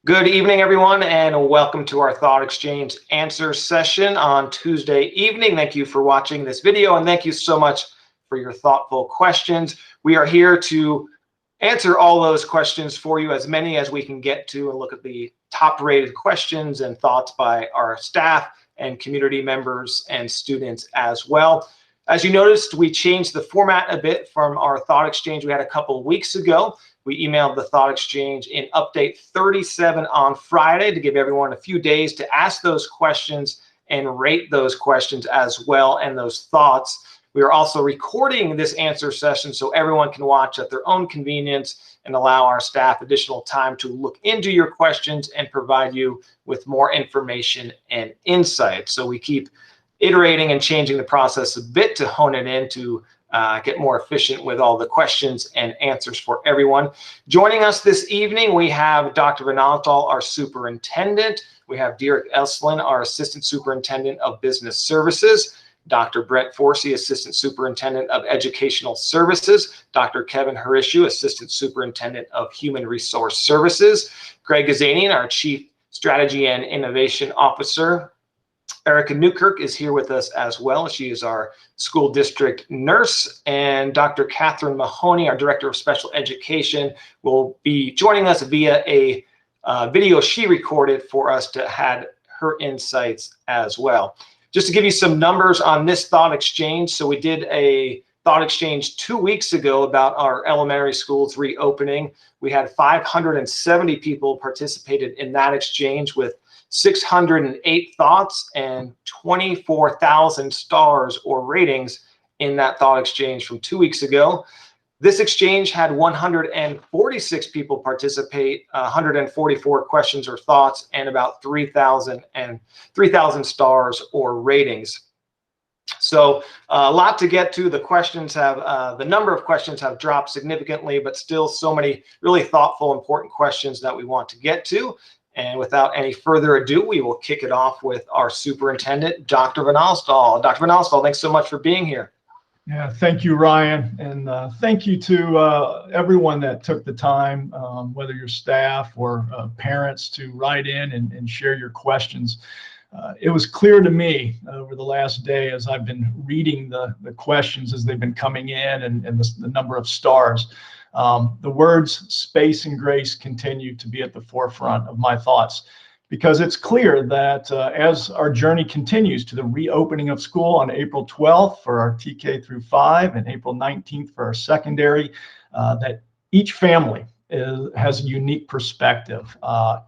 Good evening, everyone, and welcome to our Thought Exchange answer session on Tuesday evening. Thank you for watching this video, and thank you so much for your thoughtful questions. We are here to answer all those questions for you, as many as we can get to, and look at the top-rated questions and thoughts by our staff and community members and students as well. As you noticed, we changed the format a bit from our Thought Exchange we had a couple of weeks ago. We emailed the Thought Exchange in update 37 on Friday to give everyone a few days to ask those questions and rate those questions as well and those thoughts. We are also recording this answer session so everyone can watch at their own convenience and allow our staff additional time to look into your questions and provide you with more information and insight. So we keep iterating and changing the process a bit to hone it in to get more efficient with all the questions and answers for everyone. Joining us this evening, we have Dr. Vinaltal, our superintendent. We have Derek Elslin, our assistant superintendent of business services. Dr. Brent Forsey, assistant superintendent of educational services. Dr. Kevin Harishu, assistant superintendent of human resource services. Greg Gazanian, our chief strategy and innovation officer. Erica Newkirk is here with us as well. She is our school district nurse, and Dr. Catherine Mahoney, our director of special education, will be joining us via a video she recorded for us to add her insights as well. Just to give you some numbers on this Thought Exchange, so we did a Thought Exchange 2 weeks ago about our elementary schools reopening. We had 570 people participated in that exchange with 608 thoughts and 24,000 stars or ratings in that Thought Exchange from 2 weeks ago. This exchange had 146 people participate, 144 questions or thoughts, and about 3,000 stars or ratings. So a lot to get to. The questions have, the number of questions have dropped significantly, but still so many really thoughtful, important questions that we want to get to. And without any further ado, we will kick it off with our superintendent, Dr. Vinaltal. Dr. Vinaltal, thanks so much for being here. Yeah, thank you, Ryan. And thank you to everyone that took the time, whether your staff or parents, to write in and share your questions. It was clear to me over the last day as I've been reading the questions as they've been coming in and the number of stars. The words space and grace continue to be at the forefront of my thoughts, because it's clear that as our journey continues to the reopening of school on April 12th for our TK through 5 and April 19th for our secondary, that each family has a unique perspective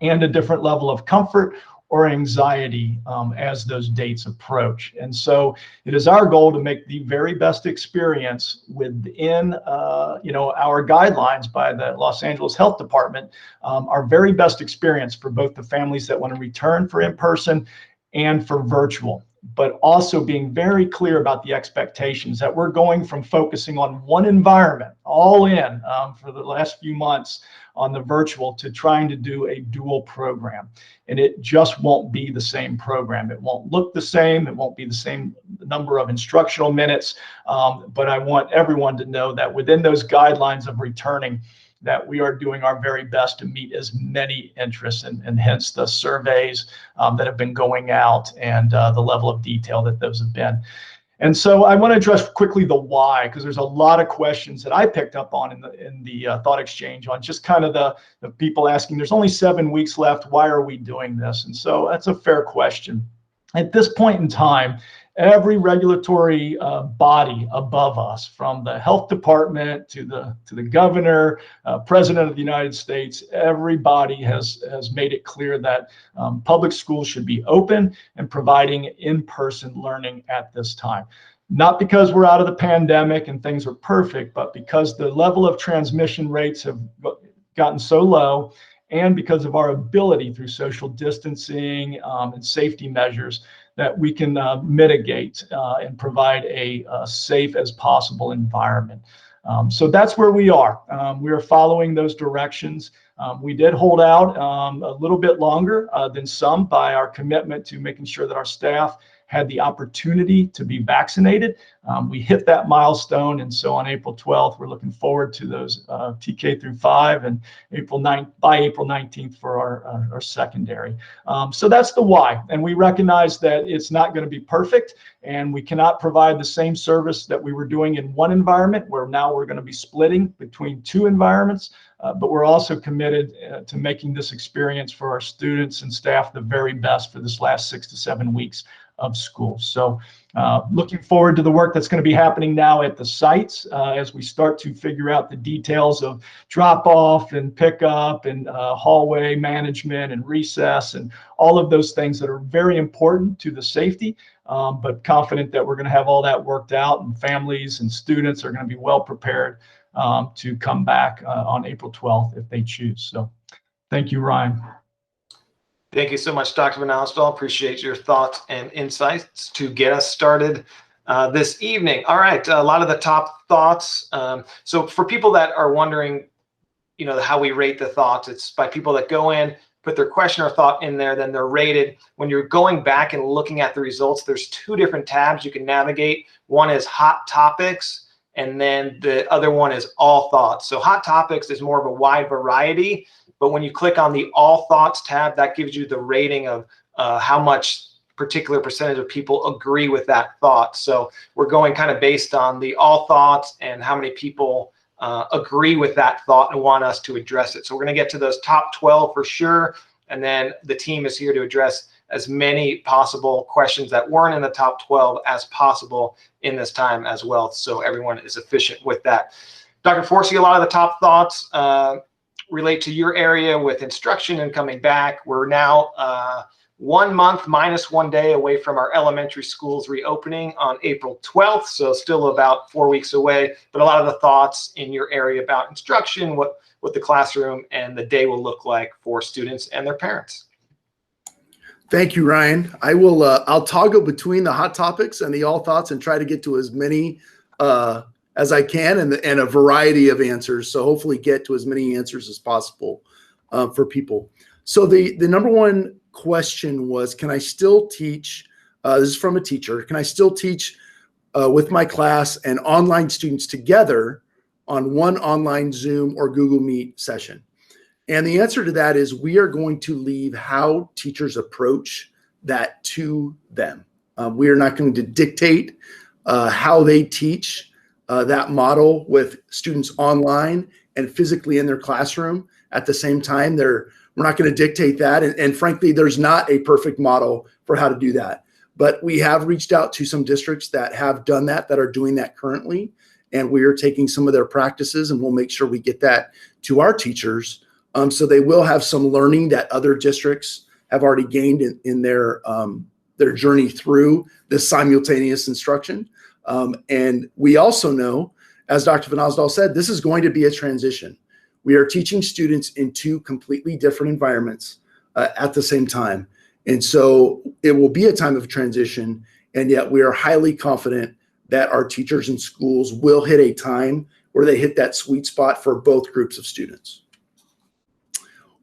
and a different level of comfort or anxiety as those dates approach. And so it is our goal to make the very best experience within our guidelines by the Los Angeles Health Department, our very best experience for both the families that want to return for in-person and for virtual, but also being very clear about the expectations that we're going from focusing on one environment all in for the last few months on the virtual to trying to do a dual program. And it just won't be the same program. It won't look the same. It won't be the same number of instructional minutes. But I want everyone to know that within those guidelines of returning, that we are doing our very best to meet as many interests, and hence the surveys that have been going out and the level of detail that those have been. And so I want to address quickly the why, because there's a lot of questions that I picked up on in the Thought Exchange on just kind of the people asking, there's only 7 weeks left, why are we doing this? And so that's a fair question. At this point in time, every regulatory body above us, from the health department to the governor, president of the United States, everybody has made it clear that public schools should be open and providing in-person learning at this time. Not because we're out of the pandemic and things are perfect, but because the level of transmission rates have gotten so low, and because of our ability through social distancing and safety measures that we can mitigate and provide a safe as possible environment. So that's where we are. We are following those directions. We did hold out a little bit longer than some by our commitment to making sure that our staff had the opportunity to be vaccinated. We hit that milestone, and so on April 12th, we're looking forward to those TK through 5, and by April 19th for our secondary. So that's the why, and we recognize that it's not going to be perfect, and we cannot provide the same service that we were doing in one environment, where now we're going to be splitting between two environments. But we're also committed to making this experience for our students and staff the very best for this last 6 to 7 weeks of school. So looking forward to the work that's going to be happening now at the sites as we start to figure out the details of drop off and pickup and hallway management and recess and all of those things that are very important to the safety, but confident that we're going to have all that worked out, and families and students are going to be well prepared to come back on April 12th if they choose. So thank you, Ryan. Thank you so much, Dr. Van Alstall. Appreciate your thoughts and insights to get us started this evening. All right, a lot of the top thoughts. So for people that are wondering, how we rate the thoughts, it's by people that go in, put their question or thought in there, then they're rated. When you're going back and looking at the results, there's 2 different tabs you can navigate. One is Hot Topics, and then the other one is All Thoughts. So Hot Topics is more of a wide variety, but when you click on the All Thoughts tab, that gives you the rating of how much particular percentage of people agree with that thought. So we're going kind of based on the All Thoughts and how many people agree with that thought and want us to address it. So we're going to get to those top 12 for sure, and then the team is here to address as many possible questions that weren't in the top 12 as possible in this time as well, so everyone is efficient with that. Dr. Forsey, a lot of the top thoughts relate to your area with instruction and coming back. We're now 1 month minus 1 day away from our elementary schools reopening on April 12th, so still about 4 weeks away, but a lot of the thoughts in your area about instruction, what the classroom and the day will look like for students and their parents. Thank you, Ryan. I'll toggle between the hot topics and the all thoughts and try to get to as many as I can and a variety of answers. So hopefully get to as many answers as possible for people. So the number one question was, can I still teach? This is from a teacher. Can I still teach with my class and online students together on one online Zoom or Google Meet session? And the answer to that is we are going to leave how teachers approach that to them. We are not going to dictate how they teach that model with students online and physically in their classroom at the same time. We're not going to dictate that. And frankly, there's not a perfect model for how to do that. But we have reached out to some districts that have done that are doing that currently. And we are taking some of their practices, and we'll make sure we get that to our teachers. So they will have some learning that other districts have already gained in their journey through this simultaneous instruction. And we also know, as Dr. Van Alstall said, this is going to be a transition. We are teaching students in 2 completely different environments at the same time. And so it will be a time of transition, and yet we are highly confident that our teachers and schools will hit a time where they hit that sweet spot for both groups of students.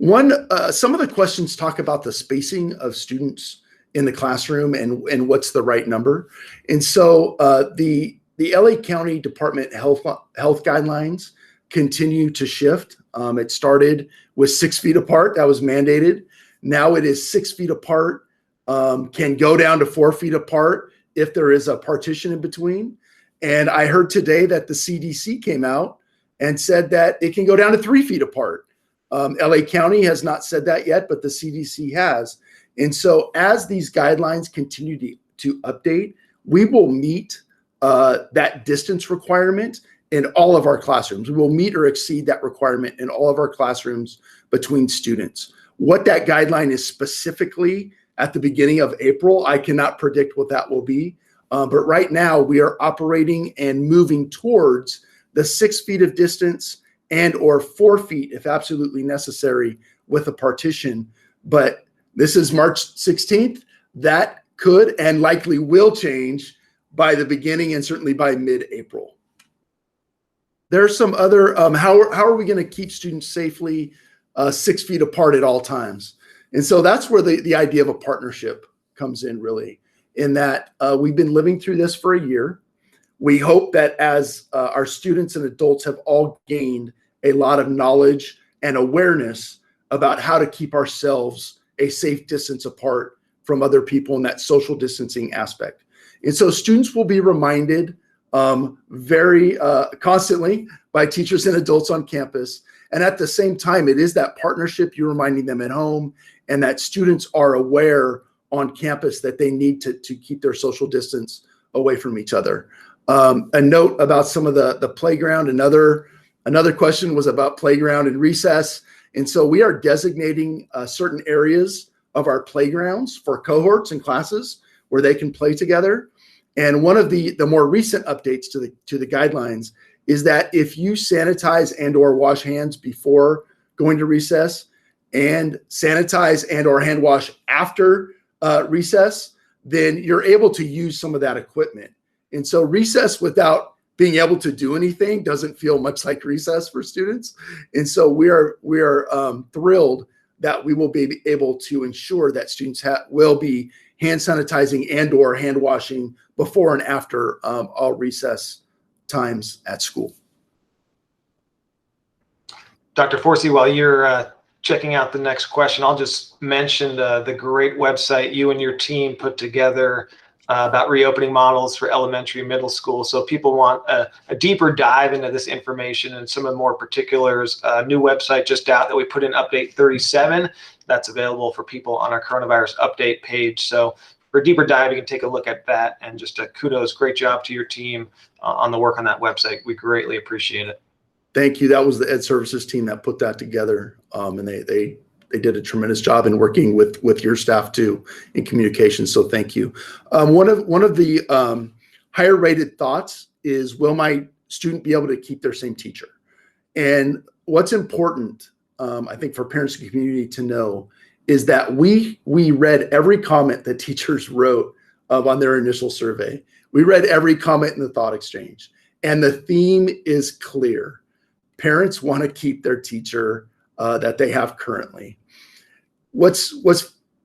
Some of the questions talk about the spacing of students in the classroom and what's the right number. And so the LA County Department Health guidelines continue to shift. It started with 6 feet apart. That was mandated. Now it is 6 feet apart, can go down to 4 feet apart if there is a partition in between. And I heard today that the CDC came out and said that it can go down to 3 feet apart. LA County has not said that yet, but the CDC has. And so as these guidelines continue to update, we will meet that distance requirement in all of our classrooms. We will meet or exceed that requirement in all of our classrooms between students. What that guideline is specifically at the beginning of April, I cannot predict what that will be. But right now we are operating and moving towards the 6 feet of distance and or 4 feet if absolutely necessary with a partition. But this is March 16th. That could and likely will change by the beginning and certainly by mid-April. There's some other, how are we going to keep students safely 6 feet apart at all times? And so that's where the idea of a partnership comes in really. in that we've been living through this for a year. We hope that as our students and adults have all gained a lot of knowledge and awareness about how to keep ourselves a safe distance apart from other people in that social distancing aspect. And so students will be reminded very constantly by teachers and adults on campus. And at the same time, it is that partnership, you're reminding them at home, and that students are aware on campus that they need to keep their social distance away from each other. A note about some of the playground. Another question was about playground and recess. And so we are designating certain areas of our playgrounds for cohorts and classes where they can play together. And one of the more recent updates to the guidelines is that if you sanitize and or wash hands before going to recess, and sanitize and or hand wash after recess, then you're able to use some of that equipment. And so recess without being able to do anything doesn't feel much like recess for students. And so we are thrilled that we will be able to ensure that students will be hand sanitizing and or hand washing before and after all recess times at school. Dr. Forsey, while you're checking out the next question, I'll just mention the great website you and your team put together about reopening models for elementary and middle school. So if people want a deeper dive into this information and some of the more particulars, a new website just out that we put in update 37, that's available for people on our coronavirus update page. So for a deeper dive, you can take a look at that, and just kudos, great job to your team on the work on that website. We greatly appreciate it. Thank you. That was the Ed Services team that put that together, and they did a tremendous job in working with your staff too in communication. So thank you. One of the higher rated thoughts is, will my student be able to keep their same teacher? And what's important, I think, for parents and community to know is that we read every comment that teachers wrote on their initial survey. We read every comment in the Thoughtexchange, and the theme is clear. Parents want to keep their teacher that they have currently. What's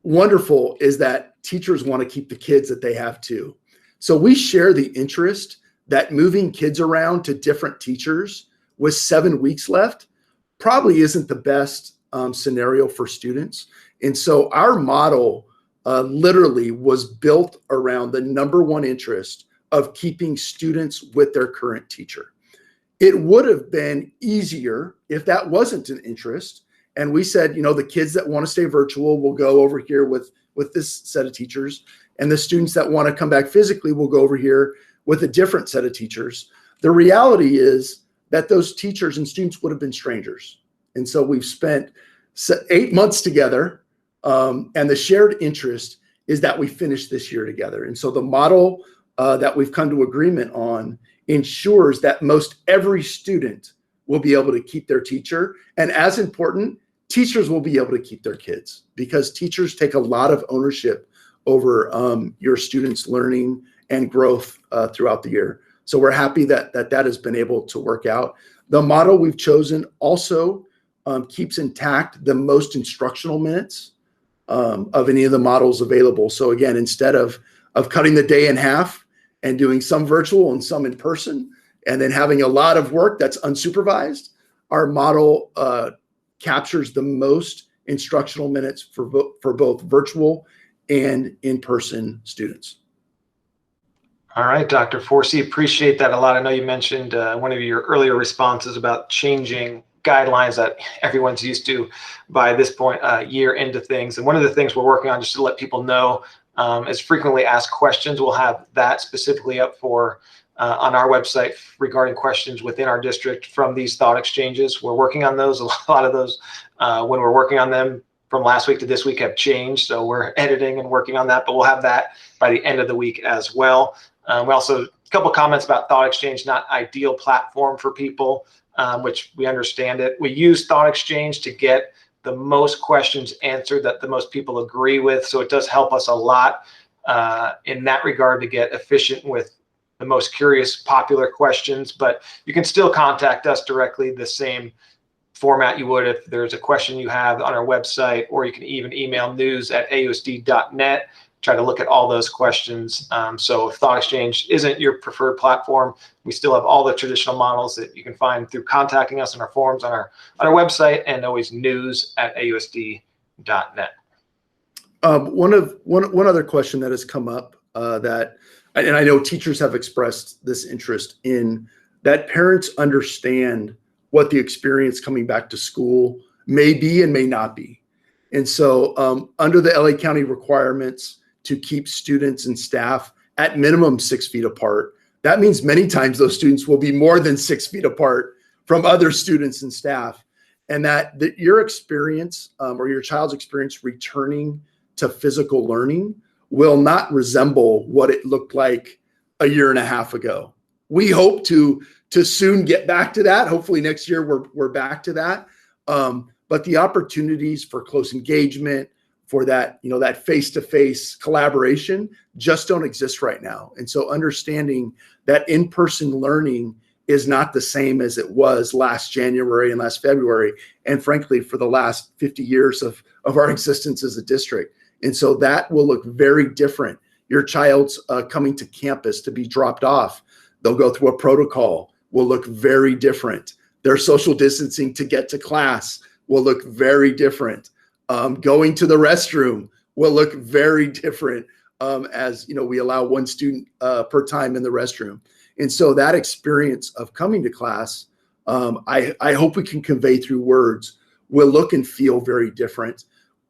wonderful is that teachers want to keep the kids that they have too. So we share the interest that moving kids around to different teachers with 7 weeks left probably isn't the best scenario for students. And so our model literally was built around the #1 interest of keeping students with their current teacher. It would have been easier if that wasn't an interest. And we said, the kids that want to stay virtual will go over here with this set of teachers. And the students that want to come back physically will go over here with a different set of teachers. The reality is that those teachers and students would have been strangers. And so we've spent 8 months together. And the shared interest is that we finish this year together. And so the model that we've come to agreement on ensures that most every student will be able to keep their teacher. And as important, teachers will be able to keep their kids, because teachers take a lot of ownership over your students' learning and growth throughout the year. So we're happy that has been able to work out. The model we've chosen also keeps intact the most instructional minutes of any of the models available. So again, instead of cutting the day in half and doing some virtual and some in person, and then having a lot of work that's unsupervised, our model captures the most instructional minutes for both virtual and in-person students. All right, Dr. Forsey, appreciate that a lot. I know you mentioned one of your earlier responses about changing guidelines that everyone's used to by this point, year into things. And one of the things we're working on, just to let people know, is frequently asked questions. We'll have that specifically up for on our website regarding questions within our district from these thought exchanges. We're working on those. A lot of those, when we're working on them from last week to this week, have changed. So we're editing and working on that, but we'll have that by the end of the week as well. We also, a couple comments about Thoughtexchange, not ideal platform for people, which we understand it. We use Thoughtexchange to get the most questions answered that the most people agree with. So it does help us a lot in that regard to get efficient with the most curious, popular questions. But you can still contact us directly, the same format you would if there's a question you have on our website, or you can even email news@ausd.net. try to look at all those questions. So if Thoughtexchange isn't your preferred platform, we still have all the traditional models that you can find through contacting us in our forums on our website, and always news@ausd.net. One other question that has come up and I know teachers have expressed this interest in, that parents understand what the experience coming back to school may be and may not be. And so under the LA County requirements to keep students and staff at minimum 6 feet apart, that means many times those students will be more than 6 feet apart from other students and staff. And that your experience or your child's experience returning to physical learning will not resemble what it looked like a year and a half ago. We hope to soon get back to that. Hopefully next year we're back to that. But the opportunities for close engagement, for that, that face-to-face collaboration just don't exist right now. And so understanding that in-person learning is not the same as it was last January and last February, and frankly, for the last 50 years of our existence as a district. And so that will look very different. Your child's coming to campus to be dropped off. They'll go through a protocol, will look very different. Their social distancing to get to class will look very different. Going to the restroom will look very different as we allow one student per time in the restroom. And so that experience of coming to class, I hope we can convey through words, will look and feel very different.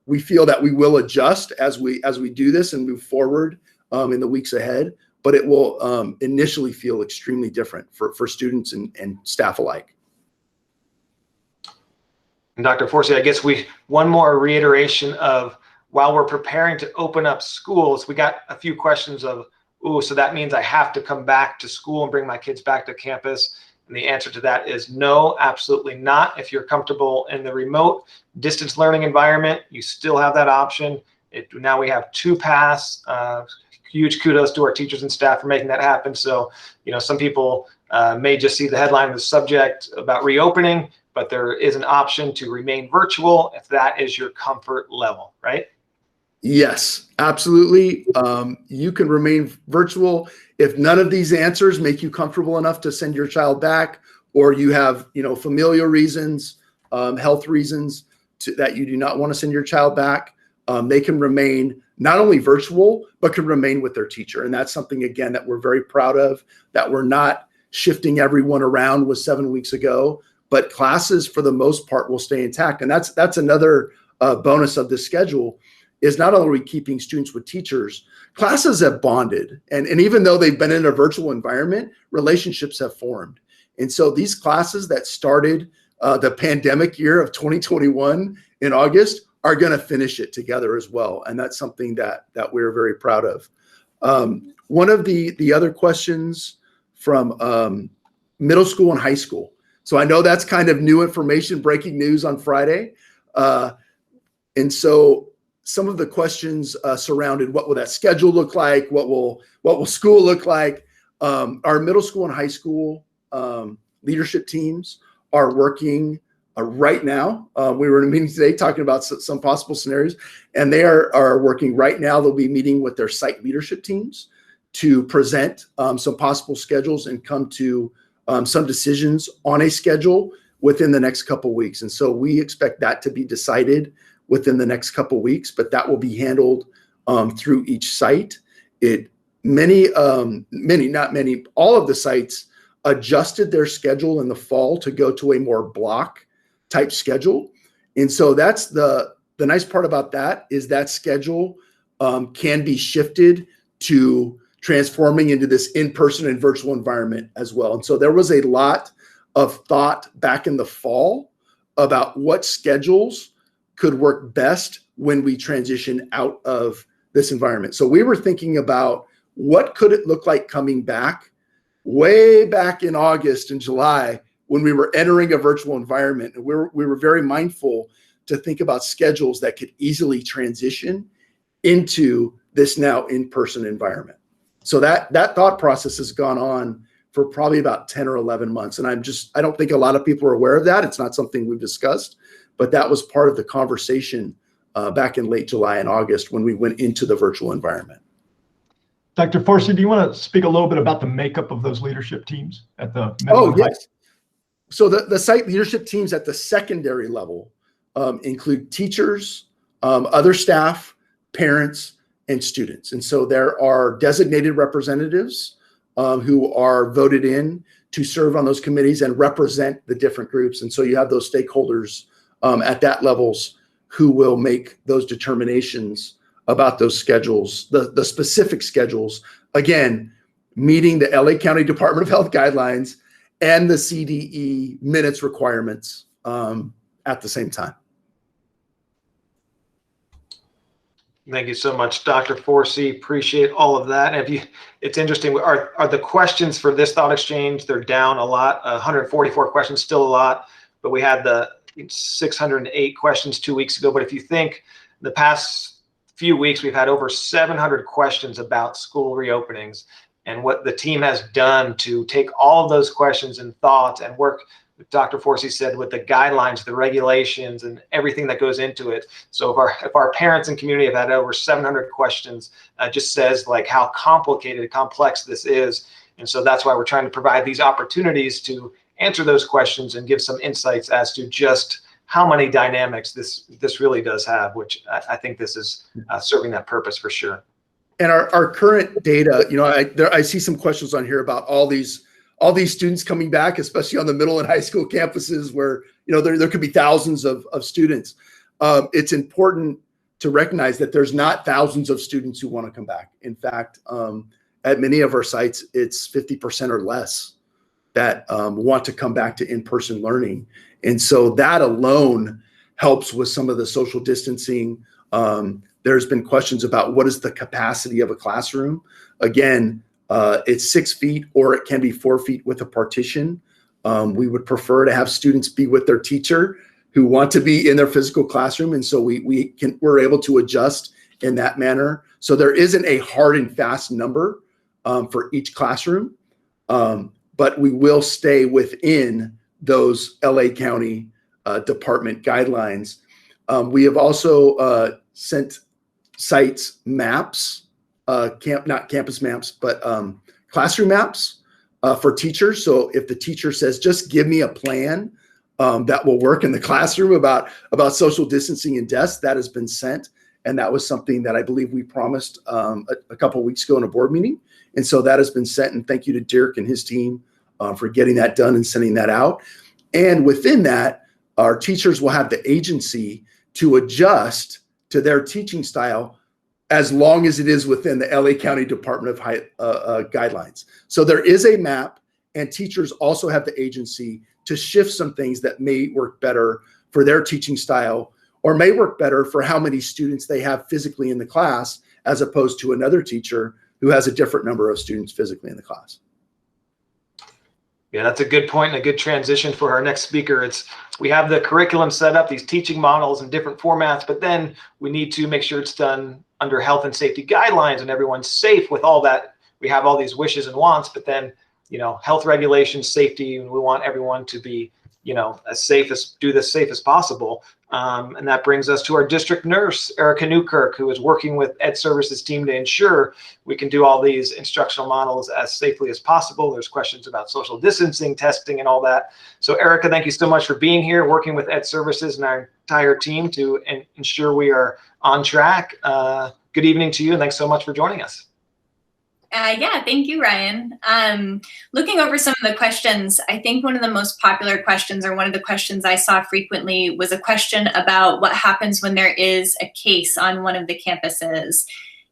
We feel that we will adjust as we do this and move forward in the weeks ahead, but it will initially feel extremely different for students and staff alike. And Dr. Forsey, I guess one more reiteration of, while we're preparing to open up schools, we got a few questions of, so that means I have to come back to school and bring my kids back to campus? And the answer to that is no, absolutely not. If you're comfortable in the remote distance learning environment, you still have that option. Now we have 2 paths. Huge kudos to our teachers and staff for making that happen. So, some people may just see the headline of the subject about reopening, but there is an option to remain virtual if that is your comfort level, right? Yes, absolutely. You can remain virtual if none of these answers make you comfortable enough to send your child back, or you have, familial reasons, health reasons that you do not want to send your child back. They can remain not only virtual, but can remain with their teacher. And that's something, again, that we're very proud of, that we're not shifting everyone around with 7 weeks ago, but classes for the most part will stay intact. And that's another bonus of this schedule, is not only are we keeping students with teachers, classes have bonded. And even though they've been in a virtual environment, relationships have formed. And so these classes that started the pandemic year of 2021 in August are going to finish it together as well. And that's something that we're very proud of. One of the other questions from middle school and high school. So I know that's kind of new information, breaking news on Friday. And so some of the questions surrounded what will that schedule look like? What will school look like? Our middle school and high school leadership teams are working right now. We were in a meeting today talking about some possible scenarios, and they are working right now. They'll be meeting with their site leadership teams to present some possible schedules and come to some decisions on a schedule within the next couple of weeks. And so we expect that to be decided within the next couple of weeks, but that will be handled through each site. All of the sites adjusted their schedule in the fall to go to a more block type schedule. And so that's the nice part about that, is that schedule can be shifted to transforming into this in-person and virtual environment as well. And so there was a lot of thought back in the fall about what schedules could work best when we transition out of this environment. So we were thinking about what could it look like coming back way back in August and July when we were entering a virtual environment. And we were very mindful to think about schedules that could easily transition into this now in-person environment. So that thought process has gone on for probably about 10 or 11 months. And I don't think a lot of people are aware of that. It's not something we've discussed, but that was part of the conversation back in late July and August when we went into the virtual environment. Dr. Forsey, do you want to speak a little bit about the makeup of those leadership teams at the middle and high? Yes. So the site leadership teams at the secondary level include teachers, other staff, parents, and students. And so there are designated representatives who are voted in to serve on those committees and represent the different groups. And so you have those stakeholders at that levels who will make those determinations about those schedules, the specific schedules, again, meeting the LA County Department of Health guidelines and the CDE minutes requirements at the same time. Thank you so much, Dr. Forsey. Appreciate all of that. And it's interesting. Are the questions for this thought exchange? They're down a lot. 144 questions, still a lot. But we had the 608 questions 2 weeks ago. But if you think the past few weeks, we've had over 700 questions about school reopenings, and what the team has done to take all of those questions and thoughts and work, Dr. Forsey said, with the guidelines, the regulations, and everything that goes into it. So if our parents and community have had over 700 questions, just says like how complicated, complex this is. And so that's why we're trying to provide these opportunities to answer those questions and give some insights as to just how many dynamics this really does have, which I think this is serving that purpose for sure. And our current data, I see some questions on here about all these students coming back, especially on the middle and high school campuses where, there could be thousands of students. It's important to recognize that there's not thousands of students who want to come back. In fact, at many of our sites, it's 50% or less that want to come back to in-person learning. And so that alone helps with some of the social distancing. There's been questions about what is the capacity of a classroom. Again, it's 6 feet or it can be 4 feet with a partition. We would prefer to have students be with their teacher who want to be in their physical classroom. And so we're able to adjust in that manner. So there isn't a hard and fast number for each classroom, but we will stay within those LA County department guidelines. We have also sent sites maps, not campus maps, but classroom maps for teachers. So if the teacher says, just give me a plan that will work in the classroom about social distancing and desks, that has been sent. And that was something that I believe we promised a couple of weeks ago in a board meeting. And so that has been sent. And thank you to Dirk and his team for getting that done and sending that out. And within that, our teachers will have the agency to adjust to their teaching style as long as it is within the LA County Department of guidelines. So there is a map, and teachers also have the agency to shift some things that may work better for their teaching style or may work better for how many students they have physically in the class, as opposed to another teacher who has a different number of students physically in the class. Yeah, that's a good point and a good transition for our next speaker. We have the curriculum set up, these teaching models in different formats, but then we need to make sure it's done under health and safety guidelines and everyone's safe with all that. We have all these wishes and wants, but then, health regulations, safety, and we want everyone to be, as safe as possible. And that brings us to our district nurse, Erica Newkirk, who is working with Ed Services team to ensure we can do all these instructional models as safely as possible. There's questions about social distancing, testing, and all that. So Erica, thank you so much for being here, working with Ed Services and our entire team to ensure we are on track. Good evening to you, and thanks so much for joining us. Yeah, thank you, Ryan. Looking over some of the questions, I think one of the most popular questions, or one of the questions I saw frequently, was a question about what happens when there is a case on one of the campuses.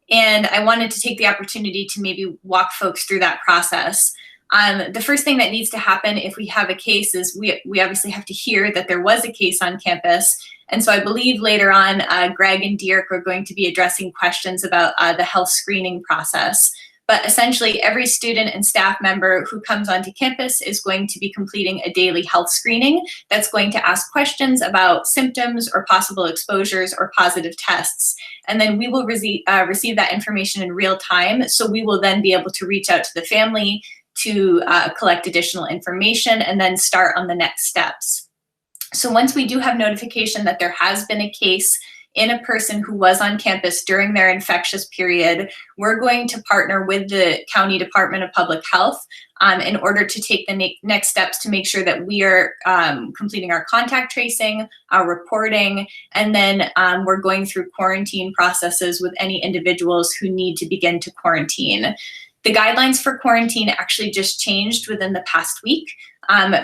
And I wanted to take the opportunity to maybe walk folks through that process. The first thing that needs to happen if we have a case is we obviously have to hear that there was a case on campus. And so I believe later on, Greg and Dirk are going to be addressing questions about the health screening process. But essentially, every student and staff member who comes onto campus is going to be completing a daily health screening that's going to ask questions about symptoms or possible exposures or positive tests. And then we will receive that information in real time. So we will then be able to reach out to the family to collect additional information and then start on the next steps. So once we do have notification that there has been a case in a person who was on campus during their infectious period, we're going to partner with the County Department of Public Health in order to take the next steps to make sure that we are completing our contact tracing, our reporting, and then we're going through quarantine processes with any individuals who need to begin to quarantine. The guidelines for quarantine actually just changed within the past week.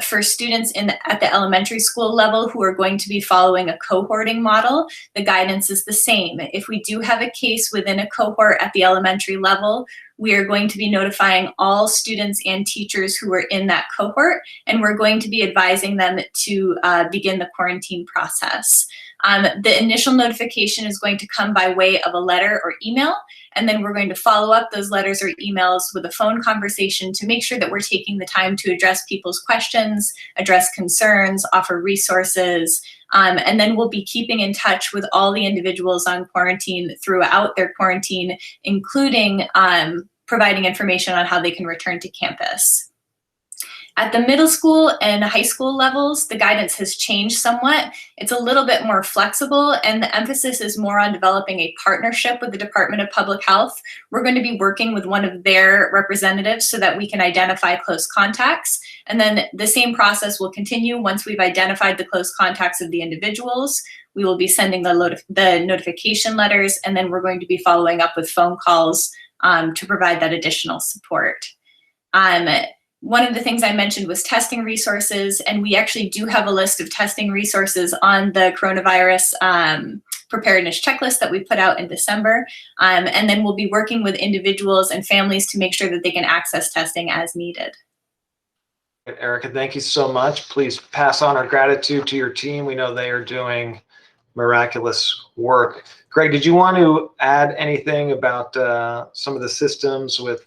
For students at the elementary school level who are going to be following a cohorting model, the guidance is the same. If we do have a case within a cohort at the elementary level, we are going to be notifying all students and teachers who are in that cohort, and we're going to be advising them to begin the quarantine process. The initial notification is going to come by way of a letter or email, and then we're going to follow up those letters or emails with a phone conversation to make sure that we're taking the time to address people's questions, address concerns, offer resources, and then we'll be keeping in touch with all the individuals on quarantine throughout their quarantine, including providing information on how they can return to campus. At the middle school and high school levels, the guidance has changed somewhat. It's a little bit more flexible, and the emphasis is more on developing a partnership with the Department of Public Health. We're going to be working with one of their representatives so that we can identify close contacts. And then the same process will continue once we've identified the close contacts of the individuals. We will be sending the notification letters, and then we're going to be following up with phone calls to provide that additional support. One of the things I mentioned was testing resources, and we actually do have a list of testing resources on the coronavirus preparedness checklist that we put out in December. And then we'll be working with individuals and families to make sure that they can access testing as needed. Erica, thank you so much. Please pass on our gratitude to your team. We know they are doing miraculous work. Greg, did you want to add anything about some of the systems with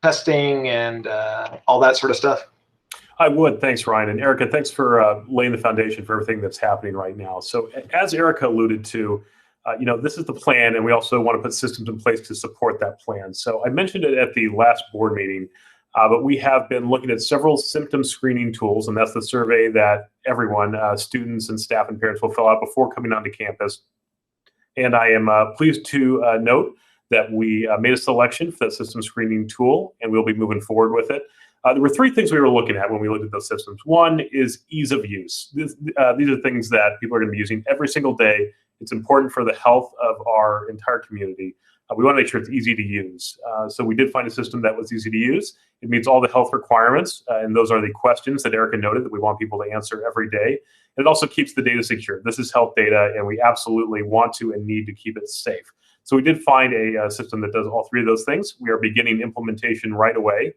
testing and all that sort of stuff? I would. Thanks, Ryan. And Erica, thanks for laying the foundation for everything that's happening right now. So as Erica alluded to, this is the plan, and we also want to put systems in place to support that plan. So I mentioned it at the last board meeting, but we have been looking at several symptom screening tools, and that's the survey that everyone, students and staff and parents, will fill out before coming onto campus. And I am pleased to note that we made a selection for that system screening tool, and we'll be moving forward with it. There were three things we were looking at when we looked at those systems. One is ease of use. These are things that people are going to be using every single day. It's important for the health of our entire community. We want to make sure it's easy to use. So we did find a system that was easy to use. It meets all the health requirements, and those are the questions that Erica noted that we want people to answer every day. And it also keeps the data secure. This is health data, and we absolutely want to and need to keep it safe. So we did find a system that does all three of those things. We are beginning implementation right away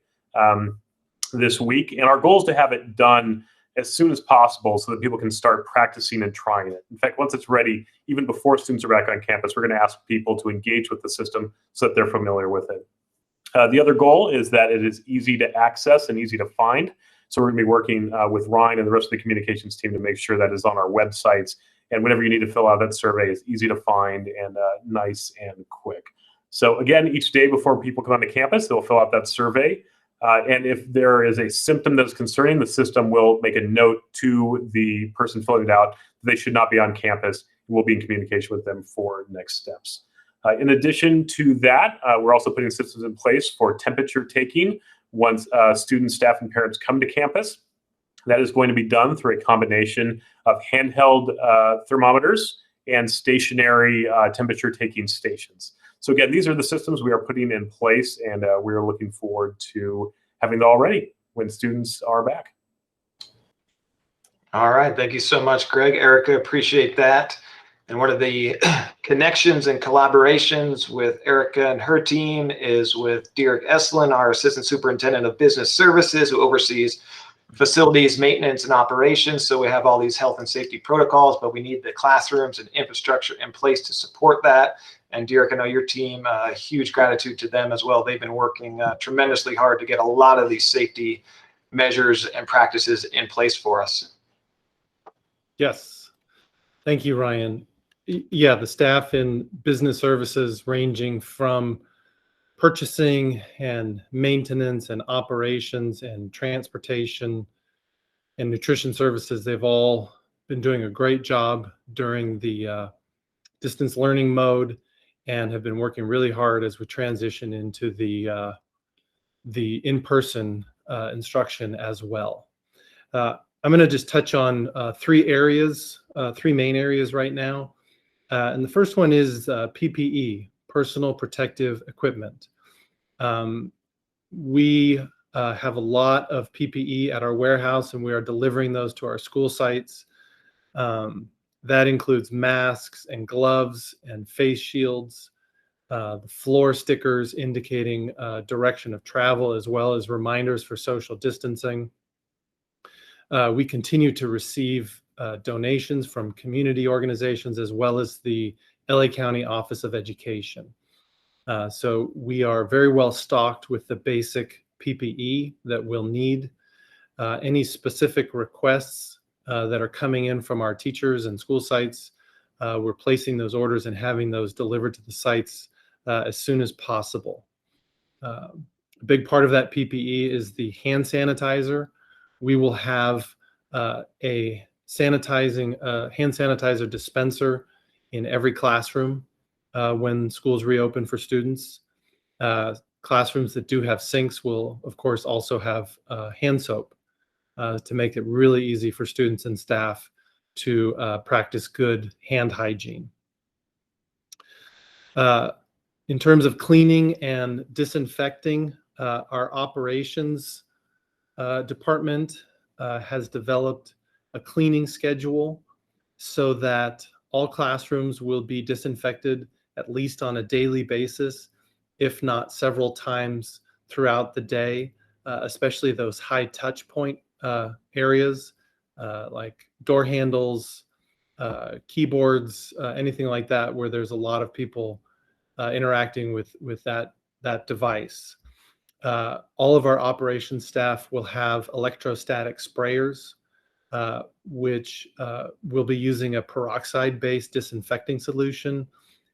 this week, and our goal is to have it done as soon as possible so that people can start practicing and trying it. In fact, once it's ready, even before students are back on campus, we're going to ask people to engage with the system so that they're familiar with it. The other goal is that it is easy to access and easy to find. So we're going to be working with Ryan and the rest of the communications team to make sure that is on our websites. And whenever you need to fill out that survey, it's easy to find and nice and quick. So again, each day before people come onto campus, they'll fill out that survey. And if there is a symptom that is concerning, the system will make a note to the person filling it out that they should not be on campus. We'll be in communication with them for next steps. In addition to that, we're also putting systems in place for temperature taking once students, staff, and parents come to campus. That is going to be done through a combination of handheld thermometers and stationary temperature taking stations. So again, these are the systems we are putting in place, and we are looking forward to having them all ready when students are back. All right, thank you so much, Greg. Erica, appreciate that. And one of the connections and collaborations with Erica and her team is with Derek Eslin, our Assistant Superintendent of Business Services, who oversees facilities, maintenance, and operations. So we have all these health and safety protocols, but we need the classrooms and infrastructure in place to support that. And Derek, I know your team, huge gratitude to them as well. They've been working tremendously hard to get a lot of these safety measures and practices in place for us. Yes. Thank you, Ryan. Yeah, the staff in business services ranging from purchasing and maintenance and operations and transportation and nutrition services, they've all been doing a great job during the distance learning mode and have been working really hard as we transition into the in-person instruction as well. I'm going to just touch on three main areas right now. And the first one is PPE, personal protective equipment. We have a lot of PPE at our warehouse, and we are delivering those to our school sites. That includes masks and gloves and face shields, the floor stickers indicating direction of travel, as well as reminders for social distancing. We continue to receive donations from community organizations as well as the LA County Office of Education. So we are very well stocked with the basic PPE that we'll need. Any specific requests that are coming in from our teachers and school sites, we're placing those orders and having those delivered to the sites as soon as possible. A big part of that PPE is the hand sanitizer. We will have a hand sanitizer dispenser in every classroom when schools reopen for students. Classrooms that do have sinks will, of course, also have hand soap to make it really easy for students and staff to practice good hand hygiene. In terms of cleaning and disinfecting, our operations department has developed a cleaning schedule so that all classrooms will be disinfected at least on a daily basis, if not several times throughout the day, especially those high touch point areas like door handles, keyboards, anything like that, where there's a lot of people interacting with that device. All of our operations staff will have electrostatic sprayers, which will be using a peroxide-based disinfecting solution.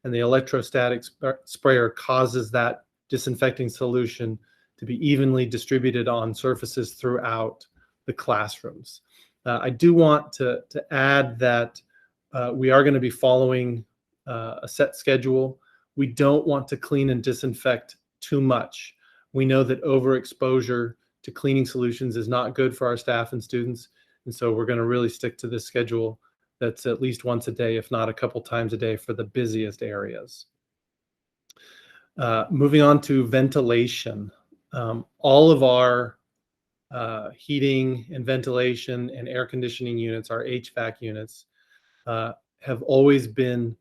And the electrostatic sprayer causes that disinfecting solution to be evenly distributed on surfaces throughout the classrooms. I do want to add that we are going to be following a set schedule. We don't want to clean and disinfect too much. We know that overexposure to cleaning solutions is not good for our staff and students. And so we're going to really stick to this schedule that's at least once a day, if not a couple times a day for the busiest areas. Moving on to ventilation. All of our heating and ventilation and air conditioning units, our HVAC units, have always been,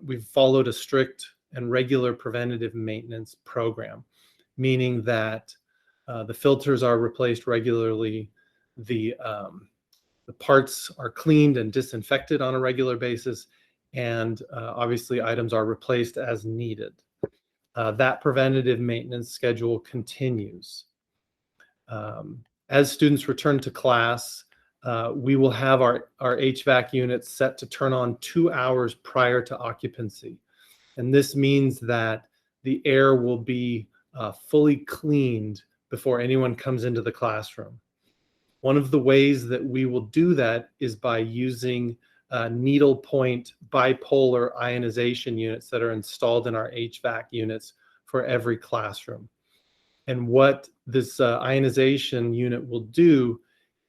we've followed a strict and regular preventative maintenance program, meaning that the filters are replaced regularly, the parts are cleaned and disinfected on a regular basis, and obviously items are replaced as needed. That preventative maintenance schedule continues. As students return to class, we will have our HVAC units set to turn on 2 hours prior to occupancy. And this means that the air will be fully cleaned before anyone comes into the classroom. One of the ways that we will do that is by using needle point bipolar ionization units that are installed in our HVAC units for every classroom. And what this ionization unit will do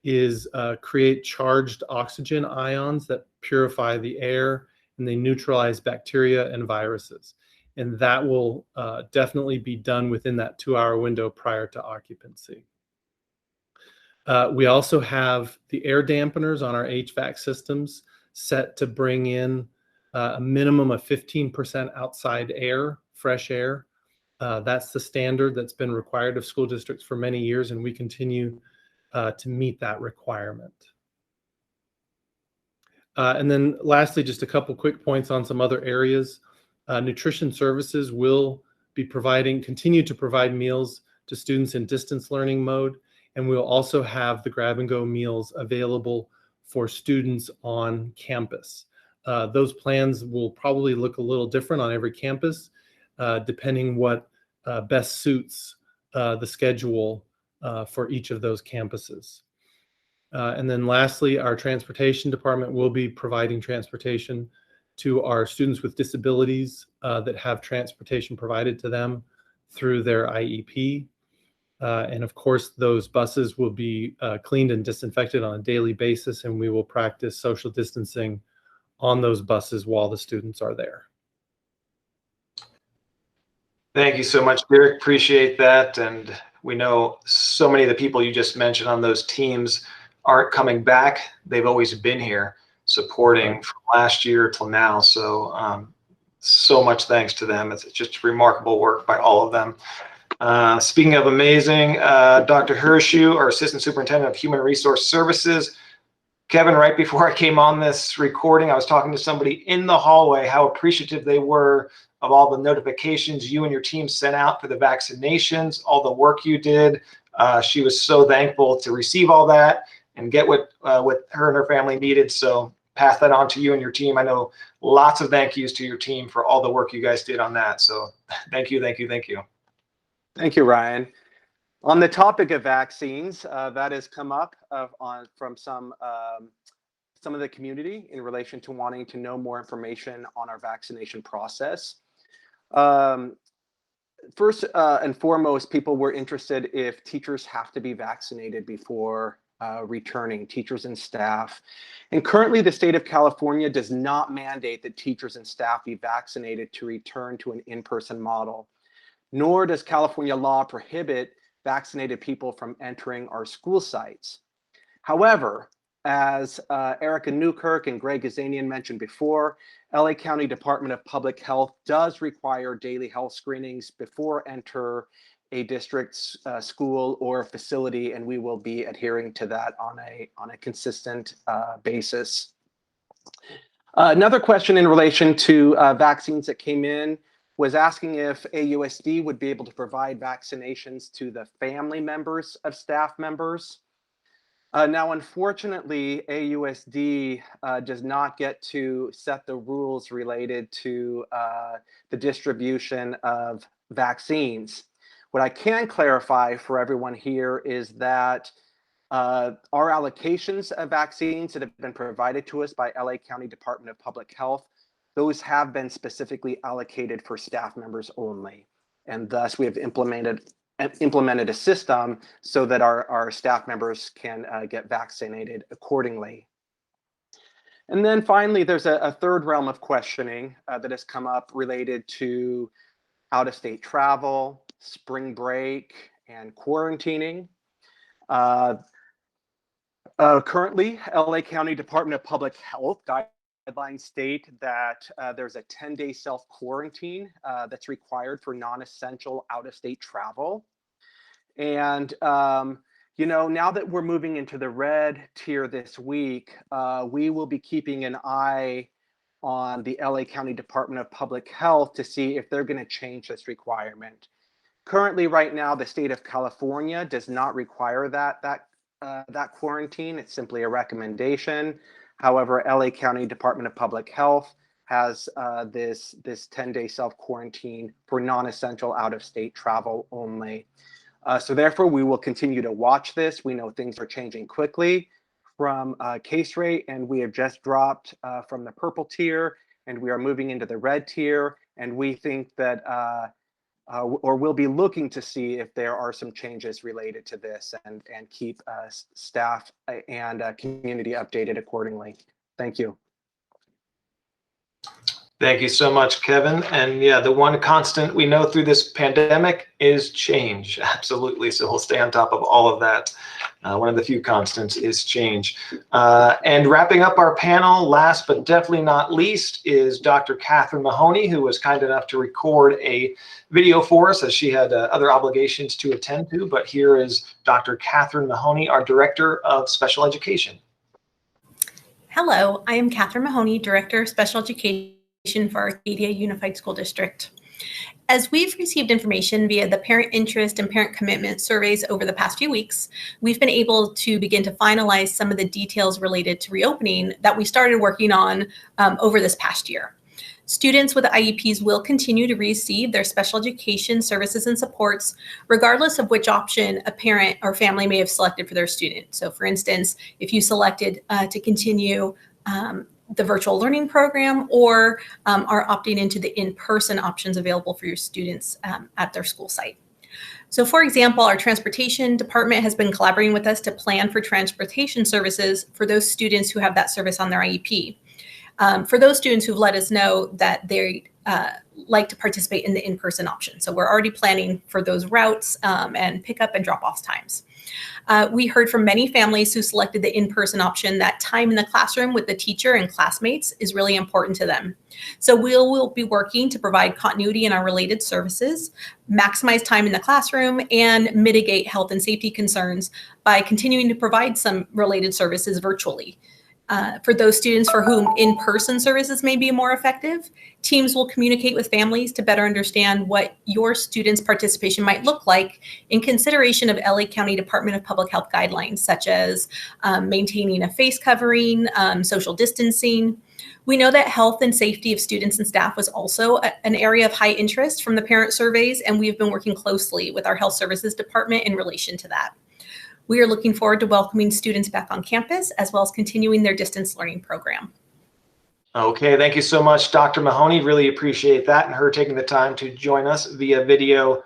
is create charged oxygen ions that purify the air, and they neutralize bacteria and viruses. And that will definitely be done within that 2-hour window prior to occupancy. We also have the air dampeners on our HVAC systems set to bring in a minimum of 15% outside air, fresh air. That's the standard that's been required of school districts for many years, and we continue to meet that requirement. And then lastly, just a couple quick points on some other areas. Nutrition services will be continue to provide meals to students in distance learning mode, and we'll also have the grab-and-go meals available for students on campus. Those plans will probably look a little different on every campus, depending what best suits the schedule for each of those campuses. And then lastly, our transportation department will be providing transportation to our students with disabilities that have transportation provided to them through their IEP. And of course, those buses will be cleaned and disinfected on a daily basis, and we will practice social distancing on those buses while the students are there. Thank you so much, Derek. Appreciate that. And we know so many of the people you just mentioned on those teams aren't coming back. They've always been here supporting from last year till now. So, so much thanks to them. It's just remarkable work by all of them. Speaking of amazing, Dr. Hirshu, our Assistant Superintendent of Human Resource Services. Kevin, right before I came on this recording, I was talking to somebody in the hallway, how appreciative they were of all the notifications you and your team sent out for the vaccinations, all the work you did. She was so thankful to receive all that and get what her and her family needed. So pass that on to you and your team. I know lots of thank yous to your team for all the work you guys did on that. So thank you, thank you, thank you. Thank you, Ryan. On the topic of vaccines, that has come up from some of the community in relation to wanting to know more information on our vaccination process. First and foremost, people were interested if teachers have to be vaccinated before returning, teachers and staff. And currently, the state of California does not mandate that teachers and staff be vaccinated to return to an in-person model, nor does California law prohibit vaccinated people from entering our school sites. However, as Erica Newkirk and Greg Gazanian mentioned before, LA County Department of Public Health does require daily health screenings before enter a district's school or facility, and we will be adhering to that on a consistent basis. Another question in relation to vaccines that came in was asking if AUSD would be able to provide vaccinations to the family members of staff members. Now, unfortunately, AUSD does not get to set the rules related to the distribution of vaccines. What I can clarify for everyone here is that our allocations of vaccines that have been provided to us by LA County Department of Public Health, those have been specifically allocated for staff members only. And thus we have implemented a system so that our staff members can get vaccinated accordingly. And then finally, there's a third realm of questioning that has come up related to out-of-state travel, spring break, and quarantining. Currently, LA County Department of Public Health guidelines state that there's a 10-day self-quarantine that's required for non-essential out-of-state travel. And, you know, now that we're moving into the red tier this week, we will be keeping an eye on the LA County Department of Public Health to see if they're going to change this requirement. Currently, right now, the state of California does not require that quarantine. It's simply a recommendation. However, LA County Department of Public Health has this 10-day self-quarantine for non-essential out-of-state travel only. So therefore, we will continue to watch this. We know things are changing quickly from case rate, and we have just dropped from the purple tier, and we are moving into the red tier. And we think that, or we'll be looking to see if there are some changes related to this, and keep staff and community updated accordingly. Thank you. Thank you so much, Kevin. And yeah, the one constant we know through this pandemic is change. Absolutely. So we'll stay on top of all of that. One of the few constants is change. And wrapping up our panel, last but definitely not least, is Dr. Catherine Mahoney, who was kind enough to record a video for us as she had other obligations to attend to. But here is Dr. Catherine Mahoney, our Director of Special Education. Hello, I am Catherine Mahoney, Director of Special Education for Arcadia Unified School District. As we've received information via the parent interest and parent commitment surveys over the past few weeks, we've been able to begin to finalize some of the details related to reopening that we started working on over this past year. Students with IEPs will continue to receive their special education services and supports, regardless of which option a parent or family may have selected for their student. So for instance, if you selected to continue the virtual learning program or are opting into the in-person options available for your students at their school site. So for example, our transportation department has been collaborating with us to plan for transportation services for those students who have that service on their IEP. For those students who've let us know that they like to participate in the in-person option. So we're already planning for those routes and pickup and drop-off times. We heard from many families who selected the in-person option that time in the classroom with the teacher and classmates is really important to them. So we'll be working to provide continuity in our related services, maximize time in the classroom, and mitigate health and safety concerns by continuing to provide some related services virtually. For those students for whom in-person services may be more effective, teams will communicate with families to better understand what your students' participation might look like in consideration of LA County Department of Public Health guidelines, such as maintaining a face covering, social distancing. We know that health and safety of students and staff was also an area of high interest from the parent surveys, and we've been working closely with our health services department in relation to that. We are looking forward to welcoming students back on campus, as well as continuing their distance learning program. Okay, thank you so much, Dr. Mahoney. Really appreciate that and her taking the time to join us via video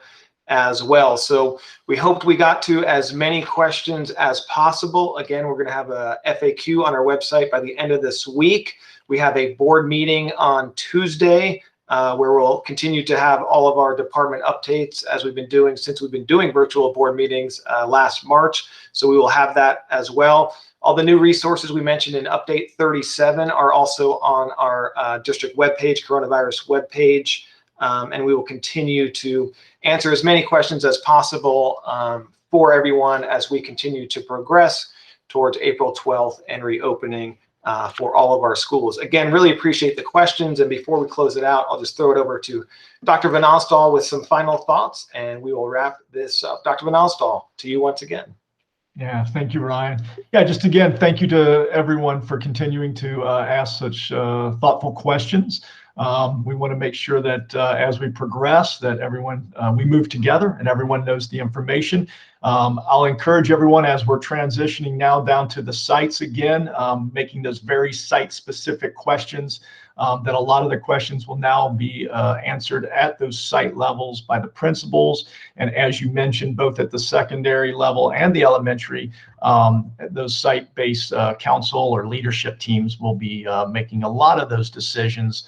as well. So we hoped we got to as many questions as possible. Again, we're going to have a FAQ on our website by the end of this week. We have a board meeting on Tuesday where we'll continue to have all of our department updates as we've been doing since we've been doing virtual board meetings last March. So we will have that as well. All the new resources we mentioned in update 37 are also on our district webpage, coronavirus webpage, and we will continue to answer as many questions as possible for everyone as we continue to progress towards April 12th and reopening for all of our schools. Again, really appreciate the questions. And before we close it out, I'll just throw it over to Dr. Van Alstall with some final thoughts, and we will wrap this up. Dr. Van Alstall, to you once again. Yeah, thank you, Ryan. Yeah, just again, thank you to everyone for continuing to ask such thoughtful questions. We want to make sure that as we progress, that everyone, we move together and everyone knows the information. I'll encourage everyone as we're transitioning now down to the sites again, making those very site-specific questions, that a lot of the questions will now be answered at those site levels by the principals. And as you mentioned, both at the secondary level and the elementary, those site-based council or leadership teams will be making a lot of those decisions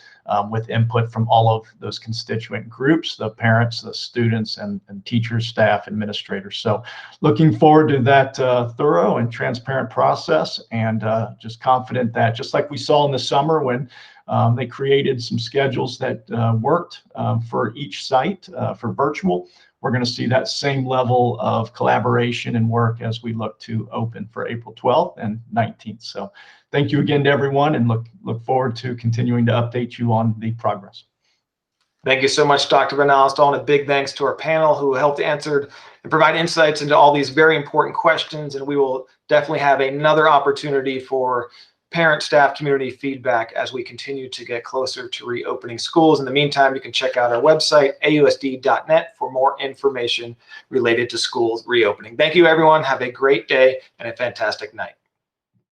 with input from all of those constituent groups, the parents, the students, and teachers, staff, administrators. So looking forward to that thorough and transparent process, and just confident that just like we saw in the summer when they created some schedules that worked for each site for virtual, we're going to see that same level of collaboration and work as we look to open for April 12th and 19th. So thank you again to everyone, and look forward to continuing to update you on the progress. Thank you so much, Dr. Van Alstall, and a big thanks to our panel who helped answer and provide insights into all these very important questions. And we will definitely have another opportunity for parent, staff, community feedback as we continue to get closer to reopening schools. In the meantime, you can check out our website, ausd.net, for more information related to schools reopening. Thank you, everyone. Have a great day and a fantastic night.